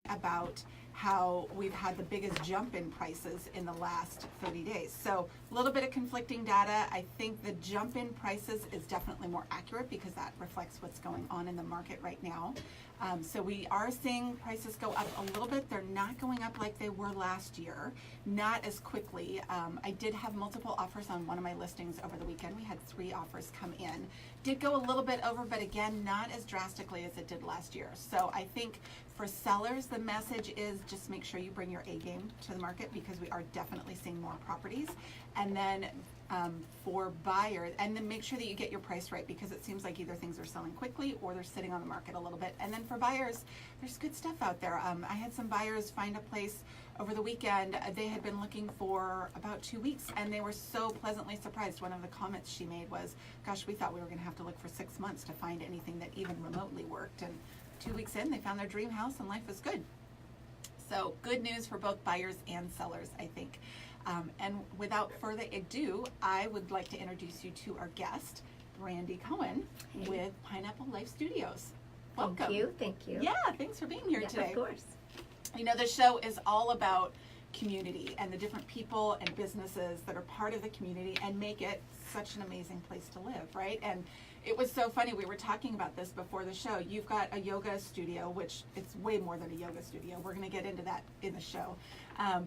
about how we've had the biggest jump in prices in the last 30 days. So a little bit of conflicting data. I think the jump in prices is definitely more accurate because that reflects what's going on in the market right now. So we are seeing prices go up a little bit. They're not going up like they were last year, not as quickly. I did have multiple offers on one of my listings over the weekend. We had 3 offers come in. Did go a little bit over, but again, not as drastically as it did last year. So I think for sellers, the message is just make sure you bring your A game to the market because we are definitely seeing more properties. And then for buyers, and then make sure that you get your price right because it seems like either things are selling quickly or they're sitting on the market a little bit. And then for buyers, there's good stuff out there. I had some buyers find a place over the weekend. They had been looking for about 2 weeks and they were so pleasantly surprised. One of the comments she made was, gosh, we thought we were going to have to look for 6 months to find anything that even remotely worked. And 2 weeks in, they found their dream house and life is good. So good news for both buyers and sellers, I think. And without further ado, I would like to introduce you to our guest, Brandi Cohen, with Pineapple Life Studios. Welcome. Thank you. Yeah, thanks for being here today. Of course. You know, the show is all about community and the different people and businesses that are part of the community and make it such an amazing place to live, right? And it was so funny, we were talking about this before the show. You've got a yoga studio, which it's way more than a yoga studio. We're going to get into that in the show.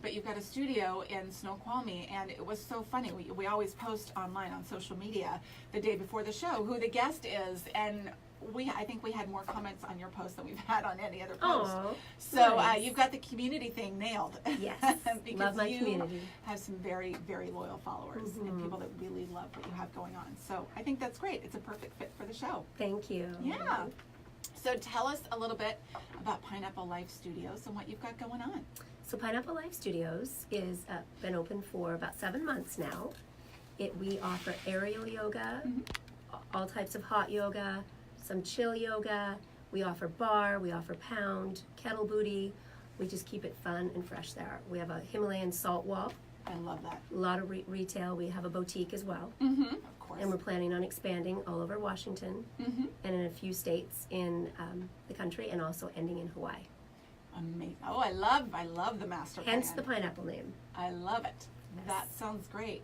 But you've got a studio in Snoqualmie, and it was so funny. We always post online on social media the day before the show who the guest is, and I think we had more comments on your post than we've had on any other post. Aww, so nice. You've got the community thing nailed. Yes, because love my you community. have some very, very loyal followers and people that really love what you have going on. So I think that's great. It's a perfect fit for the show. Thank you. Yeah. So tell us a little bit about Pineapple Life Studios and what you've got going on. So Pineapple Life Studios is been open for about 7 months now. We offer aerial yoga, all types of hot yoga, some chill yoga. We offer bar, we offer pound, kettle booty. We just keep it fun and fresh there. We have a Himalayan salt wall. I love that. A lot of retail. We have a boutique as well. Of course. And we're planning on expanding all over Washington and in a few states in the country and also ending in Hawaii. Amazing. Oh, I love the master plan. Hence the pineapple name. I love it. Yes. That sounds great.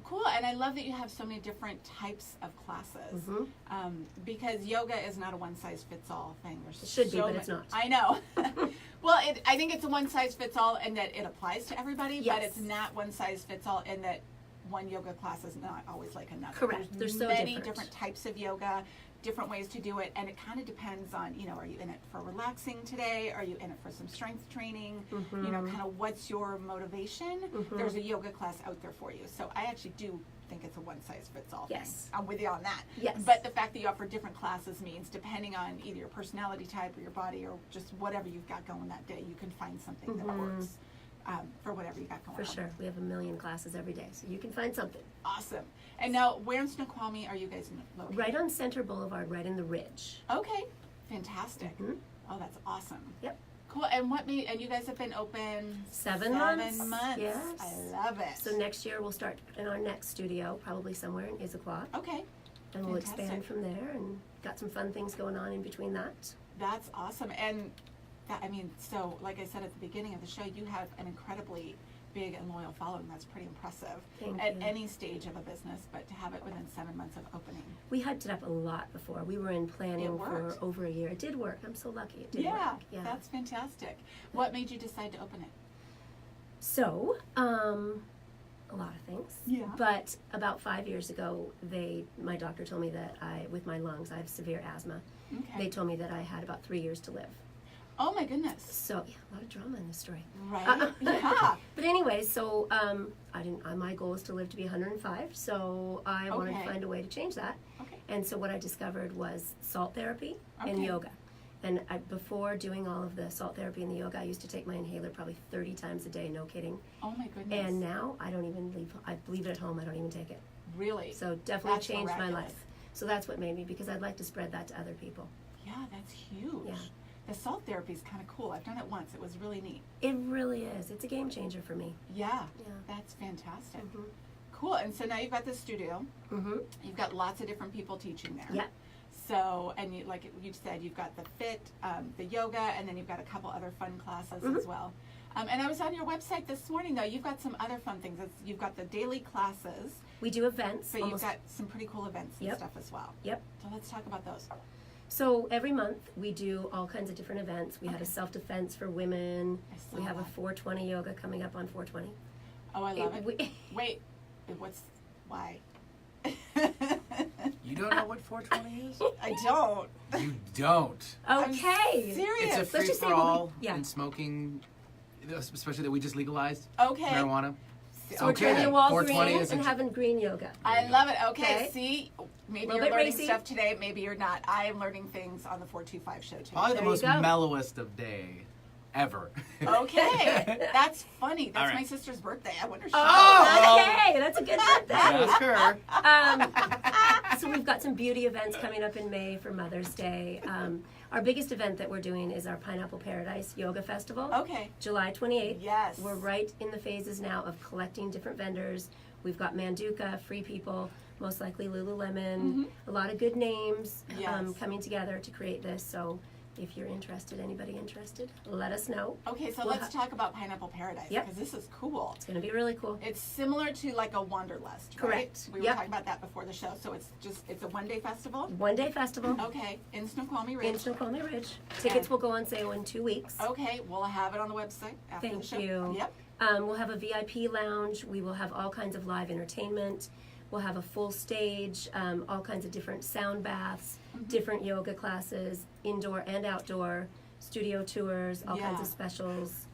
Cool, and I love that you have so many different types of classes because yoga is not a one-size-fits-all thing. There's It should be, so but it's not. I know. Well, I think it's a one-size-fits-all in that it applies to everybody, but Yes. it's not one-size-fits-all in that one yoga class is not always like another. Correct. There's They're so many different. types of yoga, different ways to do it, and it kind of depends on, you know, are you in it for relaxing today? Are you in it for some strength training? You know, kind of what's your motivation? There's a yoga class out there for you. So I actually do think it's a one-size-fits-all Yes. thing. I'm with you on that. Yes. But the fact that you offer different classes means depending on either your personality type or your body or just whatever you've got going that day, you can find something that works for whatever you got going on. For sure. We have a million classes every day, so you can find something. Awesome. And now, where in Snoqualmie are you guys located? Right on Center Boulevard, right in the Ridge. Okay. Fantastic. Oh, that's awesome. Yep. Cool. And and you guys have been open 7 months. 7 months. Yes. I love it. So next year we'll start in our next studio, probably somewhere in Issaquah. Okay. And we'll Fantastic. expand from there and got some fun things going on in between that. That's awesome. And that, I mean, so like I said at the beginning of the show, you have an incredibly big and loyal following. That's pretty impressive Thank at you. any stage of a business, but to have it within 7 months of opening. We hyped it up a lot before. We were in planning It for worked. over a year. It did work. I'm so lucky it did Yeah, work. Yeah. that's fantastic. What made you decide to open it? So, a lot of things. Yeah. But about 5 years ago, my doctor told me that with my lungs, I have severe asthma. Okay. They told me that I had about 3 years to live. Oh my goodness. So, yeah, a lot of drama in this story. Right. Yeah. But anyway, so my goal is to live to be 105, so I wanted to Okay. find a way to change that. Okay. And so what I discovered was salt therapy and Okay. yoga. And before doing all of the salt therapy and the yoga, I used to take my inhaler probably 30 times a day, no kidding. Oh my goodness. And now I don't even I leave it at home, I don't even take it. Really? So definitely That's changed my miraculous. life. So that's what made me, because I'd like to spread that to other people. Yeah, that's huge. Yeah. The salt therapy is kind of cool. I've done it once. It was really neat. It really is. It's a game changer for me. Yeah. Yeah. That's fantastic. Mhm. Cool. And so now you've got this studio. Mm-hmm. You've got lots of different people teaching there. Yeah. So, and you, like you said, you've got the fit, the yoga, and then you've got a couple other fun classes as well. And I was on your website this morning, though. You've got some other fun things. You've got the daily classes. We do events. But you've got some pretty cool events and stuff as well. Yep. So let's talk about those. So every month we do all kinds of different events. We have a self-defense for women. We have a 420 yoga coming up on 420. Oh, I love it. Wait, why? You don't know what 420 is? I don't. You don't. Okay. Serious. It's a Let's just say free-for-all yeah. in smoking, especially that we just legalized Okay. marijuana. So we're turning then. the wall 420 green is and having green yoga. I love it. Okay. Okay, see, maybe Little you're bit learning racy. stuff today, maybe you're not. I am learning things on the 425 show too. Probably the There you most go. mellowest of day ever. Okay, that's funny. That's All right. my sister's birthday. I wonder. Oh, okay. That's a good birthday. Ask her. So we've got some beauty events coming up in May for Mother's Day. Our biggest event that we're doing is our Pineapple Paradise Yoga Festival. Okay. July 28th. Yes. We're right in the phases now of collecting different vendors. We've got Manduka, Free People, most likely Lululemon, a lot of good names Yes. coming together to create this. So if you're interested, anybody interested, let us know. Okay, so We'll let's talk about Pineapple Paradise Yep. because this is cool. It's going to be really cool. It's similar to like a Wanderlust, right? Correct. We were Yep. talking about that before the show. So it's a one-day festival. One-day festival Okay, in Snoqualmie Ridge. in Snoqualmie Ridge. Tickets will go on sale in 2 weeks. Okay, we'll have it on the website after Thank the show. you. Yep. We'll have a VIP lounge. We will have all kinds of live entertainment. We'll have a full stage, all kinds of different sound baths, different yoga classes, indoor and outdoor, studio tours, all kinds of specials,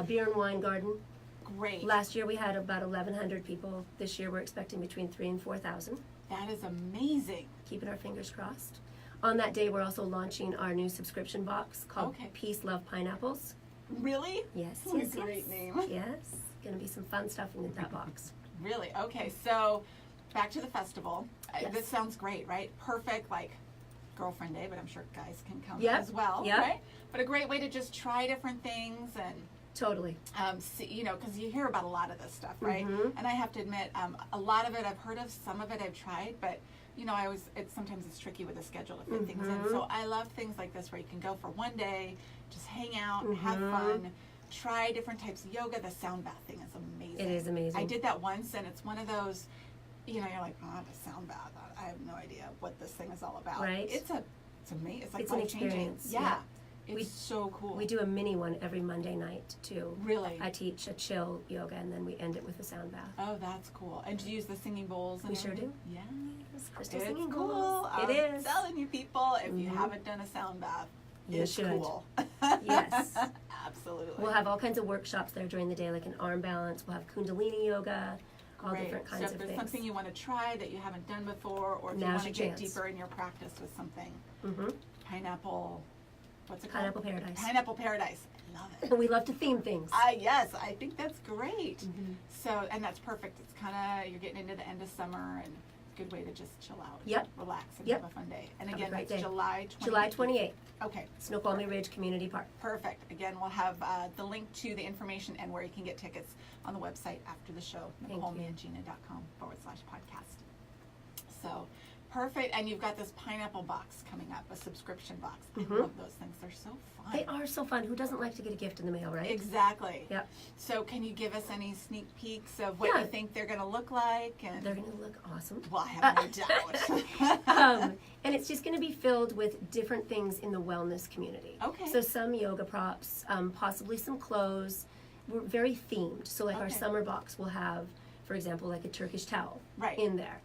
beer and wine garden. Great. Last year we had about 1,100 people. This year we're expecting between 3,000 and 4,000. That is amazing. Keeping our fingers crossed. On that day we're also launching our new subscription box called Peace, Love, Pineapples. Really? Yes, What a yes, great yes. name. Yes, gonna be some fun stuff in that box. Really? Okay, so back to the festival. Yes. This sounds great, right? Perfect, like girlfriend day, but I'm sure guys can come Yep. as well, Yep. right? But a great way to just try different things and Totally. see, you know, because you hear about a lot of this stuff, right? Mhm. And I have to admit, a lot of it I've heard of, some of it I've tried, but you know, sometimes it's tricky with a schedule to fit things in. So I love things like this where you can go for one day, just hang out, have fun, try different types of yoga. The sound bath thing is amazing. It is amazing. I did that once, and it's one of those, you know, you're like, oh, the sound bath. I have no idea what this thing is all about. Right. It's amazing. It's like It's an life-changing. experience, Yeah. yeah. It's so cool. We do a mini one every Monday night too. Really? I teach a chill yoga and then we end it with a sound bath. Oh, that's cool. And do you use the singing bowls? And We sure everything? do. Yeah. It's crystal It's singing cool. bowls. I'm It is. telling you people, if you haven't done a sound bath, You it's should. cool. Yes. Absolutely. We'll have all kinds of workshops there during the day, like an arm balance. We'll have Kundalini yoga, all Great. different kinds so if of there's things. something you want to try that you haven't done before, or if you Now's want to your get chance. deeper in your practice with something, Mm-hmm. pineapple, what's it Pineapple called? Paradise. Pineapple Paradise. I love it. We love to theme things. Yes, I think that's great. Mm-hmm. So, and that's perfect. It's kind of, you're getting into the end of summer and good way to just chill out. Yep. Relax and Yep. have a fun day. And Have a again, great that's day. July 28th. July 28th, Okay. Snoqualmie Ridge Community Park. Perfect. Again, we'll have the link to the information and where you can get tickets on the website after the show, Thank NicoleMeandGina.com/podcast. So, perfect. And you've got this pineapple box coming up, a subscription box. I love those things. They're so fun. They are so fun. Who doesn't like to get a gift in the mail, right? Exactly. Yep. So, can you give us any sneak peeks of what Yeah. you think they're going to look like? And They're going to look awesome. well, I have no doubt. And it's just going to be filled with different things in the wellness community. Okay. So some yoga props, possibly some clothes. We're very themed. So like our Okay. summer box will have, for example, like a Turkish towel Right. in there.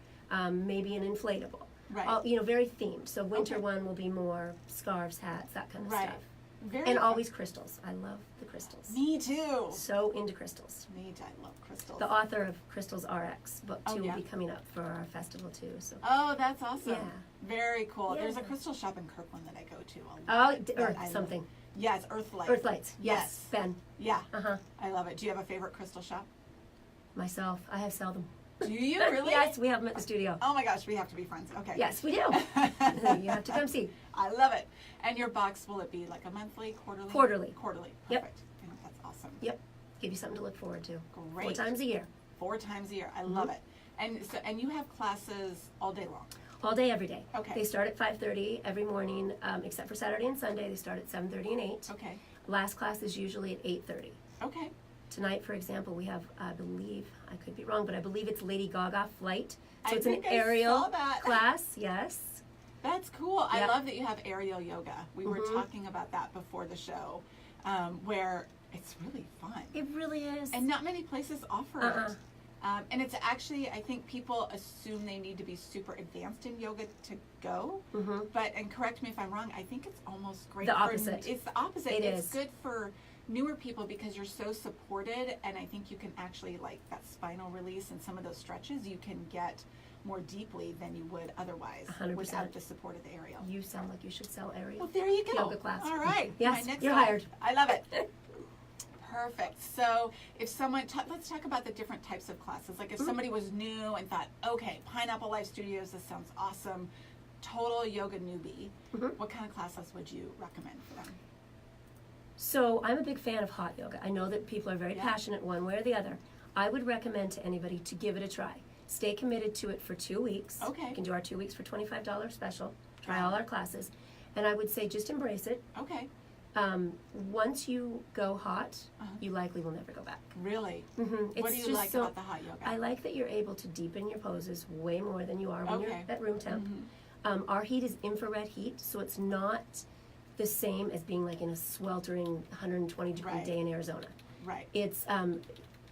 Maybe an inflatable. Right. All, very themed. So winter Okay. one will be more scarves, hats, that kind of Right. stuff. Very And fun. always crystals. I love the crystals. Me too. So into crystals. Me too. I love crystals. The author of Crystals RX book 2 Oh, yeah? will be coming up for our festival too. So Oh, that's awesome. Yeah. Very cool. There's a Yeah. crystal shop in Kirkland that I go to a lot. Earth that I love. something. Yes, Earthlight. Earth Lights. Yes. Ben. Yeah, Uh-huh. I love it. Do you have a favorite crystal shop? Myself. I have sell them. Do you really? Yes, we have them at the studio. Oh my gosh, we have to be friends. Okay. Yes, we do. You have to come see. I love it. And your box, will it be like a monthly, quarterly? Quarterly. Quarterly. Yep. Perfect. I think that's awesome. Yep. Give you something to look forward to. Great. 4 times a year. 4 times a year. I love it. And so, and you have classes all day long. All day, every day. Okay. They start at 5:30 every morning, except for Saturday and Sunday. They start at 7:30 and 8. Okay. Last class is usually at 8:30. Okay. Tonight, for example, we have, I believe, I could be wrong, but I believe it's Lady Gaga Flight. So I it's an think I aerial saw that. class, yes. That's cool. I Yep. love that you have aerial yoga. We were Mhm. talking about that before the show, where it's really fun. It really is. And not many places offer Uh-uh. it. And it's actually, I think people assume they need to be super advanced in yoga to go. Mhm. But, and correct me if I'm wrong, I think it's almost great The for, opposite. it's the opposite. It It's is. good for newer people because you're so supported, and I think you can actually, like that spinal release and some of those stretches, you can get more deeply than you would otherwise 100%. without the support of the aerial. You sound like you should sell aerial. Well, there you go. Yoga class. All right. Yes, My next you're one. hired. I love it. Perfect. So if someone, let's talk about the different types of classes. Like if Mhm. somebody was new and thought, okay, Pineapple Life Studios, this sounds awesome, total yoga newbie, Mhm. what kind of classes would you recommend for them? So I'm a big fan of hot yoga. I know that people are very Yeah. passionate one way or the other. I would recommend to anybody to give it a try. Stay committed to it for 2 weeks. Okay. You can do our 2 weeks for $25 special. Try all our classes. And I would say just embrace it. Okay. Once you go hot, Uh-huh. you likely will never go back. Really? Mm-hmm. What do you like about the hot yoga? I like that you're able to deepen your poses way more than you are when you're Okay. at room temp. Mhm. Our heat is infrared heat, so it's not the same as being like in a sweltering 120 degree Right. day in Arizona. Right. It's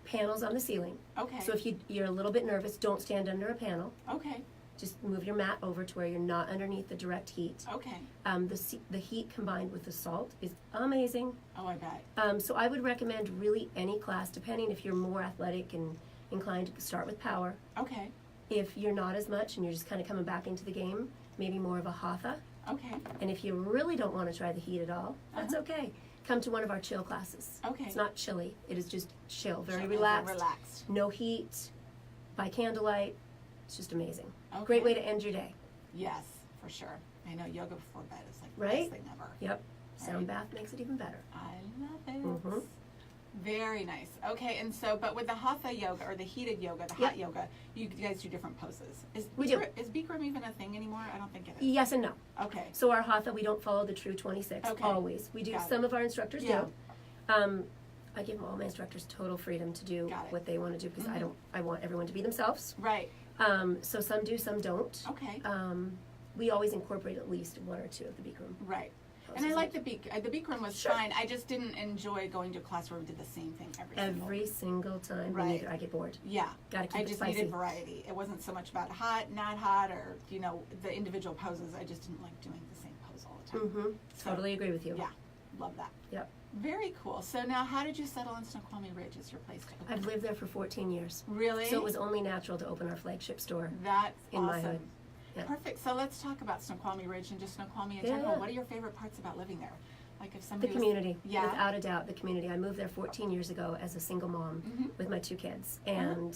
panels on the ceiling. Okay. So if you're a little bit nervous, don't stand under a panel. Okay. Just move your mat over to where you're not underneath the direct heat. Okay. The heat combined with the salt is amazing. Oh, I bet. So I would recommend really any class, depending if you're more athletic and inclined to start with power. Okay. If you're not as much and you're just kind of coming back into the game, maybe more of a hatha. Okay. And if you really don't want to try the heat at all, that's okay. Come to one of our chill classes. Okay. It's not chilly. It is just chill, very So, relaxed. Relaxed. No heat, by candlelight. It's just amazing. Okay. Great way to end your day. Yes, for sure. I know yoga before bed is like the Right? best thing ever. Yep. Sound Right. bath makes it even better. I love it. Mhm. Very nice. Okay, and so, but with the hatha yoga or the heated yoga, the Yep. hot yoga, you guys do different poses. We do. Is Bikram even a thing anymore? I don't think it is. Yes and no. Okay. So our hatha, we don't follow the true 26 Okay. always. We do. Got it. Some of our instructors Yeah. do. I give all my instructors total freedom to do Got it. what they want to do because Mhm. I want everyone to be themselves. Right. So some do, some don't. Okay. We always incorporate at least one or two of the Bikram. Right. And I like the Bikram was Sure. fine. I just didn't enjoy going to a class where we did the same thing Every single time. Right. Me neither. I get bored. Yeah. Gotta keep I it just spicy. needed variety. It wasn't so much about hot, not hot, or the individual poses. I just didn't like doing the same pose all the time. Mm-hmm. So, Totally agree with you. Yeah, love that. Yep. Very cool. So now, how did you settle in Snoqualmie Ridge as your place to open? I've lived there for 14 years. Really? So it was only natural to open our flagship store. That's in my awesome. hood. Yeah. Perfect. So let's talk about Snoqualmie Ridge and just Snoqualmie in Yeah. general. What are your favorite parts about living there? Like if The somebody community, Yeah. without a doubt, the community. I moved there 14 years ago as a single mom Mhm. with my 2 kids. And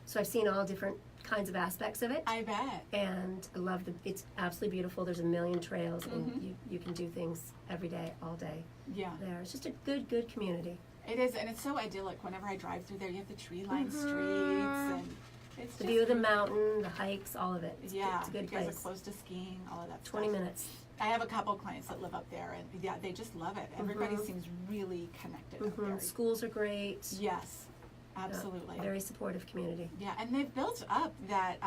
so I've seen all different kinds of aspects of it. I bet. And I love it's absolutely beautiful. There's a million trails Mhm. and you can do things every day, all day Yeah. there. It's just a good community. It is, and it's so idyllic. Whenever I drive through there, you have the tree-lined Mhm. streets, and it's The just view of the mountain, the hikes, all of it. yeah. It's a good you guys place. are close to skiing, all of that. 20 stuff. minutes. I have a couple clients that live up there, and yeah, they just love it. Everybody Mhm. seems really connected up there. Schools are great. Yes, Yeah, absolutely. very supportive community. Yeah, and they've built up that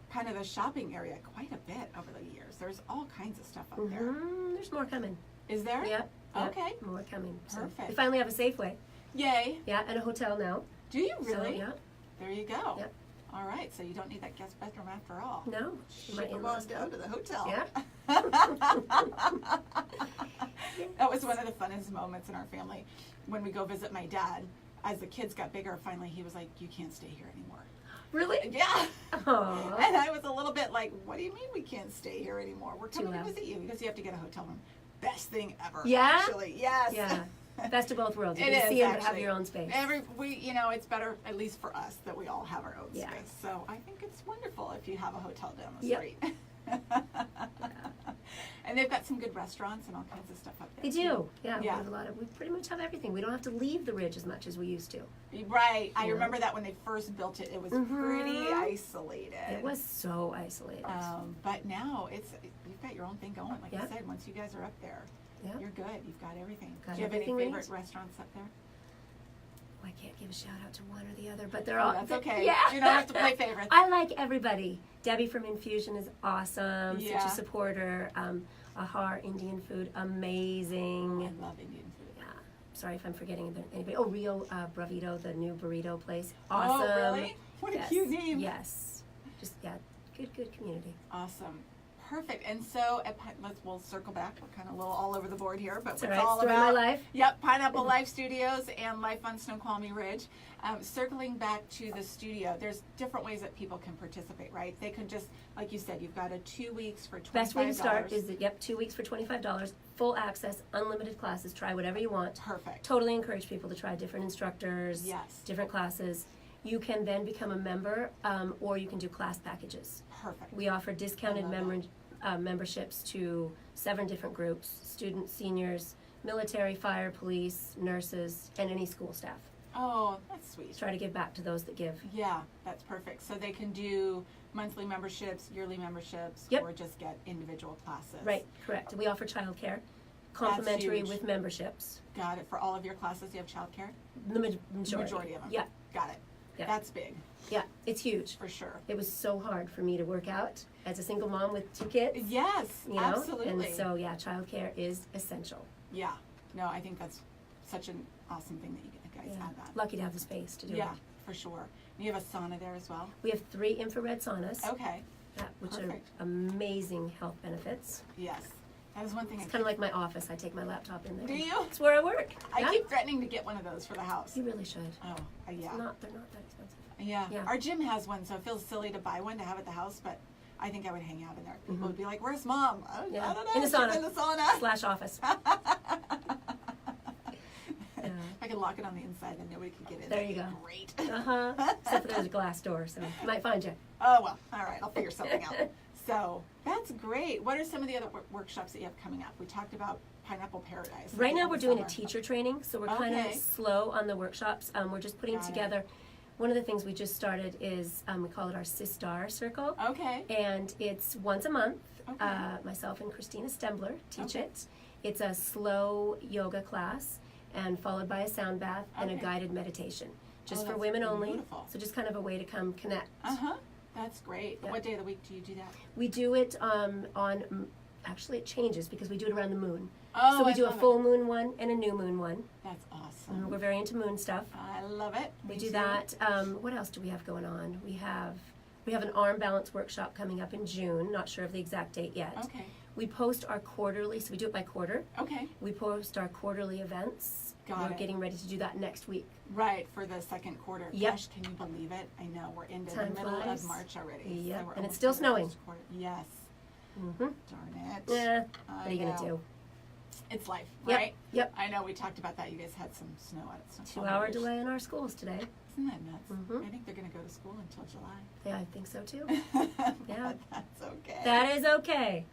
kind of a shopping area quite a bit over the years. There's all kinds of stuff up there. There's more coming. Is there? Yep. Okay. More coming. So Perfect. we finally have a Safeway. Yay. Yeah, and a hotel now. Do you really? So, yeah. There you go. Yep. All right, so you don't need that guest bedroom after all. No. My Ship 'em in-laws on down to the hotel. Yeah. That was one of the funnest moments in our family when we go visit my dad. As the kids got bigger, finally he was like, "You can't stay here anymore." Really? Yeah. Aww. And I was a little bit like, "What do you mean we can't stay here anymore? We're Too coming to loud. visit you because you have to get a hotel room." Best thing ever. Yeah? Actually, yes. Yeah. Best of both worlds. You It can is, see them but have actually. your own space. It's better, at least for us, that we all have our own Yeah. space. So I think it's wonderful if you have a hotel down the Yep. street. And they've got some good restaurants and all kinds of stuff up there. They too. do. Yeah, Yeah. we have we pretty much have everything. We don't have to leave the ridge as much as we used to. Right. I Yeah. remember that when they first built it, it was Mhm. pretty isolated. It was so isolated. But now you've got your own thing going. Like Yeah. you said, once you guys are up there, Yeah. you're good. You've got everything. Got Do you have everything any we favorite need. restaurants up there? I can't give a shout out to one or the other, but they're Oh, all. that's okay. Yeah. You don't have to play favorites. I like everybody. Debbie from Infusion is awesome. Yeah. Such a supporter. Ahar Indian food, amazing. I love Indian food. Yeah. Sorry if I'm forgetting anybody. Oh, Rio Bravito, the new burrito place. Awesome. Oh, really? What a Yes. cute name. Yes. Just good community. Awesome. Perfect. And so we'll circle back. We're kind of a little all over the board here, but It's it's all right. all Story of about my life. Yep, Pineapple Life Studios and Life on Snoqualmie Ridge. Circling back to the studio, there's different ways that people can participate, right? They can just, like you said, you've got a 2 weeks for $25. Best way to start is 2 weeks for $25, full access, unlimited classes. Try whatever you want. Perfect. Totally encourage people to try different instructors, Yes. different classes. You can then become a member, or you can do class packages. Perfect. We offer discounted I love memberships to 7 different groups: students, seniors, military, fire, police, nurses, and any school staff. Oh, that's sweet. Try to give back to those that give. Yeah, that's perfect. So they can do monthly memberships, yearly memberships, Yep. or just get individual classes. Right, correct. We offer childcare, complimentary huge. with memberships. Got it. For all of your classes, you have childcare? The majority. of them. Yeah, Got it. Yeah. That's big, yeah, it's huge. for sure. It was so hard for me to work out as a single mom with 2 kids. Yes, You know, absolutely. and so childcare is essential. Yeah. No, I think that's such an awesome thing that you guys Yeah. have that. Lucky to have the space to do Yeah, it. for sure. And you have a sauna there as well? We have 3 infrared saunas, Okay. which Perfect. are amazing health benefits. Yes. That is one thing. It's kind of like my office. I take my laptop in there. Do you? It's where I work. I Yeah. keep threatening to get one of those for the house. You really should. Oh, yeah. They're not that expensive. Yeah. Yeah. Our gym has one, so it feels silly to buy one to have at the house, but I think I would hang out in there. People Mhm. would be like, "Where's mom?" I don't Yeah. know. In the She's sauna. In the sauna. / office. Yeah. I can lock it on the inside, then nobody can get in. There you go. Great. Except for there's a glass door, so I might find you. Oh well. All right. I'll figure something out. So that's great. What are some of the other workshops that you have coming up? We talked about Pineapple Paradise. Right now in we're the doing a summer. teacher training, so we're kind Okay. of slow on the workshops. We're just putting Got it. together. One of the things we just started is we call it our Sistar Circle, Okay. and it's once a month. Okay. Myself and Christina Stembler teach Okay. it. It's a slow yoga class, and followed by a sound bath and a Okay. guided meditation, just Oh, for that's women only. beautiful. So just kind of a way to come connect. Uh-huh. That's great. Yeah. What day of the week do you do that? We do it actually it changes because we do it around the moon. Oh, So we I do a love full it. moon one and a new moon one. That's awesome. We're very into moon stuff. I love it. We Me do too. that. What else do we have going on? We have an arm balance workshop coming up in June. Not sure of the exact date yet. Okay. We post our quarterly, so we do it by quarter. Okay. We post our quarterly events. Got We're it. getting ready to do that next week. Right, for the second quarter. Yep. Gosh, can you believe it? I know, we're into Time the middle flies. of March already. Yep, we're and it's almost still to the snowing. first quarter. Yes. Mm-hmm. Darn it. Yeah. I What are you gonna know. do? It's life, Yep. right? Yep. I know, we talked about that. You guys had some snow out at Snow. 2-hour delay in our schools today. Isn't that nuts? Mhm. I think they're going to go to school until July. Yeah, I think so too. Yeah. But that's okay. That is okay.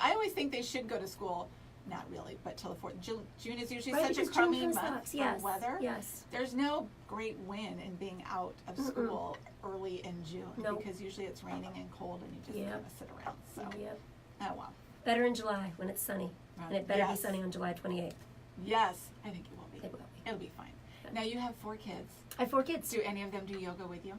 I always think they should go to school, not really, but till the 4th. June is usually Right, such a because crummy June month sucks. for Yes. weather. Yes. There's no great win in being out of Mm-mm. school early in June Nope. because usually it's raining and cold and you just Yep. kind of sit around. So, Yep. oh well. Better in July when it's sunny, and it better Yes. be sunny on July 28th. Yes, I think it will be. It will be. It'll be fine. Yeah. Now you have 4 kids. I have 4 kids. Do any of them do yoga with you?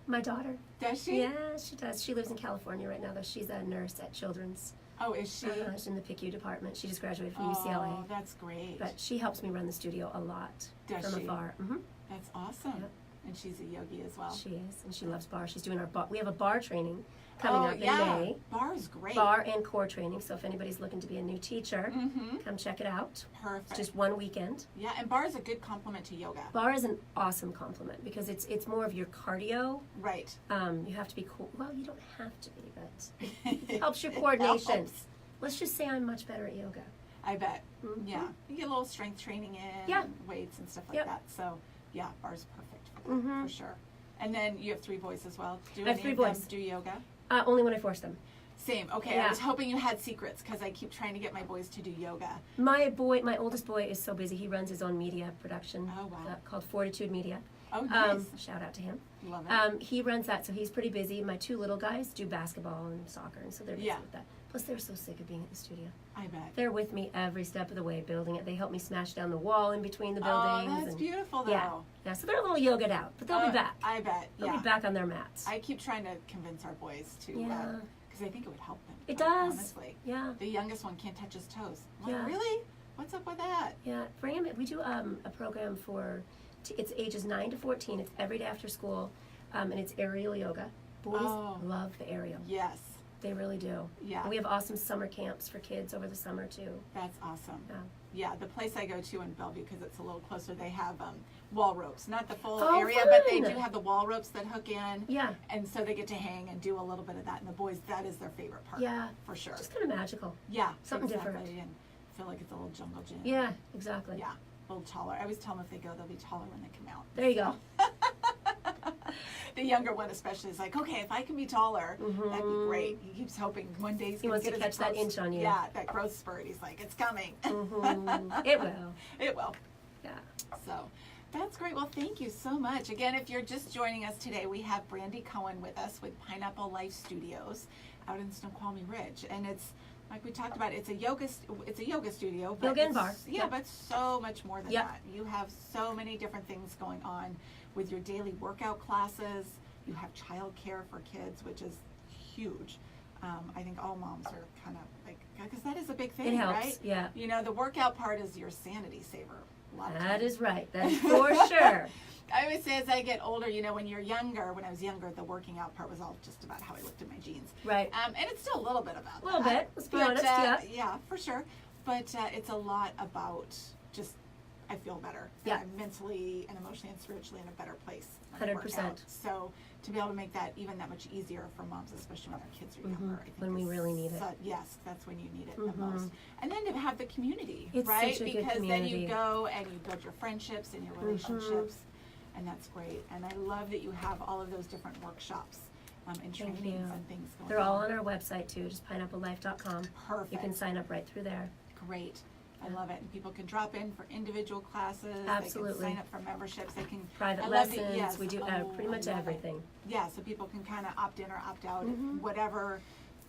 My daughter. Does she? Yeah, she does. She lives in California right now, though. She's a nurse at Children's. Oh, is she? She's in the PICU department. She just graduated from Oh, UCLA. that's great. But she helps me run the studio a lot Does from she? afar. Mm-hmm. That's awesome. Yep. And she's a yogi as well. She is, and she loves bar. She's doing our bar. We have a bar training coming up in May. Bar's great. Bar and core training. So if anybody's looking to be a new teacher, Mm-hmm. come check it out. Perfect. It's just one weekend. Yeah, and bar is a good complement to yoga. Bar is an awesome compliment because it's more of your cardio. Right. You have to be cool. Well, you don't have to be, but it helps your coordination. Helps. Let's just say I'm much better at yoga. I bet. Mhm. Yeah. You get a little strength training in, Yeah. and weights and stuff like Yep. that. So, yeah, bar's perfect for that, Mhm. for sure. And then you have 3 boys as well. Do I have any 3 of them boys. do yoga? Only when I force them. Same. Okay, I Yeah. was hoping you had secrets because I keep trying to get my boys to do yoga. My oldest boy is so busy. He runs his own media production Oh, wow. called Fortitude Media. Oh, nice. Shout out to him. Love it. He runs that, so he's pretty busy. My 2 little guys do basketball and soccer, and so they're busy Yeah. with that. Plus, they're so sick of being at the studio. I bet. They're with me every step of the way building it. They help me smash down the wall in between the Oh, buildings. that's and, beautiful, though. yeah, so they're a little yogaed out, but they'll be back. I bet. They'll Yeah. be back on their mats. I keep trying to convince our boys to, Yeah. because I think it would help them. It does. Honestly. Yeah, The youngest one can't touch his toes. I'm like, Yeah. really? What's up with that? yeah. Bring him. We do a program for it's ages 9 to 14. It's every day after school, and it's aerial yoga. Boys Oh. love the aerial. Yes. They really do. Yeah. And we have awesome summer camps for kids over the summer too. That's awesome. Yeah. Yeah, the place I go to in Bellevue, because it's a little closer, they have wall ropes. Not the full Oh, area, but they fun. do have the wall ropes that hook in. Yeah. And so they get to hang and do a little bit of that. And the boys, that is their favorite part. Yeah. For sure. Just kind of magical. Yeah. something different. exactly. And I feel like it's a little jungle gym. Yeah, exactly. Yeah. A little taller. I always tell them if they go, they'll be taller when they come out. There you go. The younger one especially is like, okay, if I can be taller, that'd be Mhm. great. He keeps hoping one day he's He going wants to to get his catch that growth- inch on you. Yeah, that growth spurt. He's like, it's coming. It will. It will. Yeah. So that's great. Well, thank you so much. Again, if you're just joining us today, we have Brandi Cohen with us with Pineapple Life Studios out in Snoqualmie Ridge, and it's like we talked about. It's a yoga studio. But Yoga and it's- bar. Yeah, Yep. but so much more than Yep. that. You have so many different things going on with your daily workout classes. You have childcare for kids, which is huge. I think all moms are kind of like, because that is a big thing, It helps. right? Yeah. You know, the workout part is your sanity saver. A lot of That times. is right. That is for sure. I always say as I get older, you know, when I was younger, the working out part was all just about how I looked in my jeans. Right. And it's still a little bit about A little that. bit. Let's be But, honest. Yeah. Yeah, for sure. But it's a lot about just, I feel better. Yeah. I'm mentally and emotionally and spiritually in a better place. when I work 100%. out. So to be able to make that even that much easier for moms, especially when their kids are younger. I think When we is really need it. Yes, that's when you need it Mhm. the most. And then to have the community, It's right? such a good Because then community. you go and you build your friendships and your relationships. And that's great. And I love that you have all of those different workshops and Thank trainings you. and things going They're all on our website too, just pineapplelife.com. Perfect. You can sign up right through there. Great. I love it. And people can drop in for individual classes. Absolutely. They can sign up for memberships. They can Private I love that- lessons. yes. We do Oh, pretty much I love it. everything. Yeah, so people can kind of opt in or opt out. Mhm. Whatever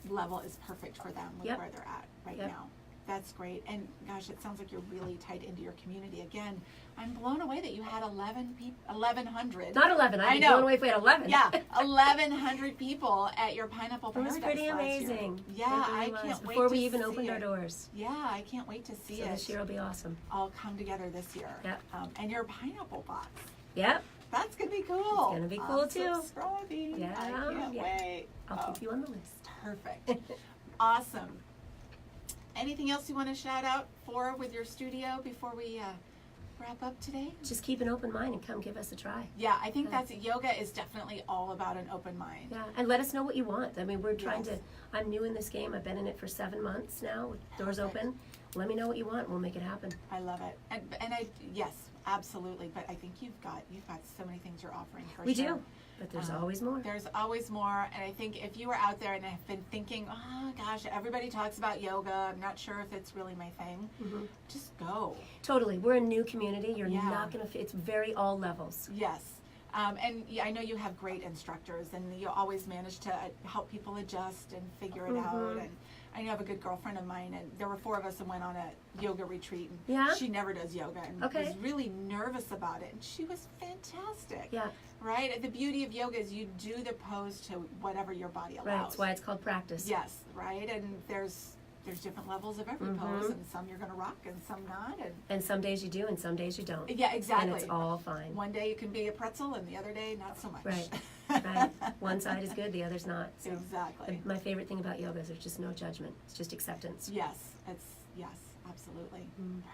level is perfect for them with Yep. where they're at right Yep. now. That's great. And gosh, it sounds like you're really tied into your community. Again, I'm blown away that you had 1,100. Not 11. I I'd be know. blown away if we had 11. Yeah, 1,100 people at your Pineapple It Paradise was pretty last year. amazing. Yeah, It I really was. can't wait Before to we even see opened our it. doors. Yeah, I can't wait to see So it this year will be awesome. all come together this year. Yep. And your pineapple box. Yep. That's gonna be cool. It's gonna be cool, I'm too. subscribing. Yeah, I can't yeah. wait. I'll Oh, keep you on the list. perfect. Awesome. Anything else you want to shout out for with your studio before we wrap up today? Just keep an open mind and come give us a try. Yeah, I think Yeah. that's yoga is definitely all about an open mind. Yeah, and let us know what you want. I mean, we're trying Yes. to, I'm new in this game. I've been in it for 7 months now with doors Perfect. open. Let me know what you want and we'll make it happen. I love it. And I yes, absolutely. But I think you've got so many things you're offering for We sure. do, but there's Um, always more. There's always more, and I think if you are out there and have been thinking, oh gosh, everybody talks about yoga, I'm not sure if it's really my thing, just go. Totally. We're a new community. You're Yeah. not going to, it's very all levels. Yes. And yeah, I know you have great instructors, and you always manage to help people adjust and figure it out. And I know you have a good girlfriend of mine, and there were 4 of us and went on a yoga retreat. And Yeah? she never does yoga and Okay. was really nervous about it. And she was fantastic. Yeah, Right? The beauty of yoga is you do the pose to whatever your body allows. right. That's why it's called practice. Yes, right? And there's different levels of every pose, and some you're going to rock and some not. And some days you do and some days you don't. Yeah, exactly. And it's all fine. One day you can be a pretzel, and the other day not so much. Right, right. One side is good, the other's not. So Exactly. my favorite thing about yoga is there's just no judgment. It's just acceptance. Yes, absolutely.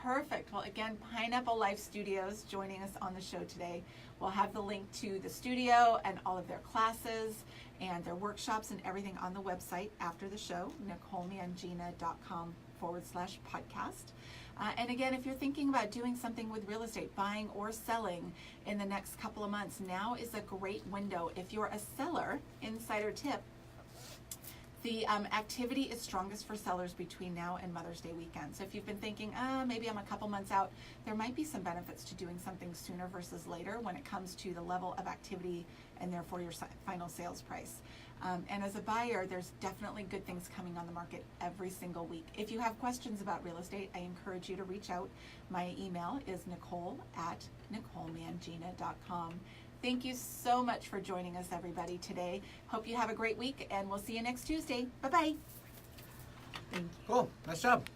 Perfect. Well, again, Pineapple Life Studios joining us on the show today. We'll have the link to the studio and all of their classes and their workshops and everything on the website after the show, NicoleMeangina.com/podcast. And again, if you're thinking about doing something with real estate, buying or selling in the next couple of months, now is a great window. If you're a seller, insider tip, The activity is strongest for sellers between now and Mother's Day weekend. So if you've been thinking, maybe I'm a couple months out, there might be some benefits to doing something sooner versus later when it comes to the level of activity and therefore your final sales price. And as a buyer, there's definitely good things coming on the market every single week. If you have questions about real estate, I encourage you to reach out. My email is nicole@nicolemangina.com. Thank you so much for joining us, everybody, today. Hope you have a great week, and we'll see you next Tuesday. Bye-bye. Thank you. Cool. Nice job.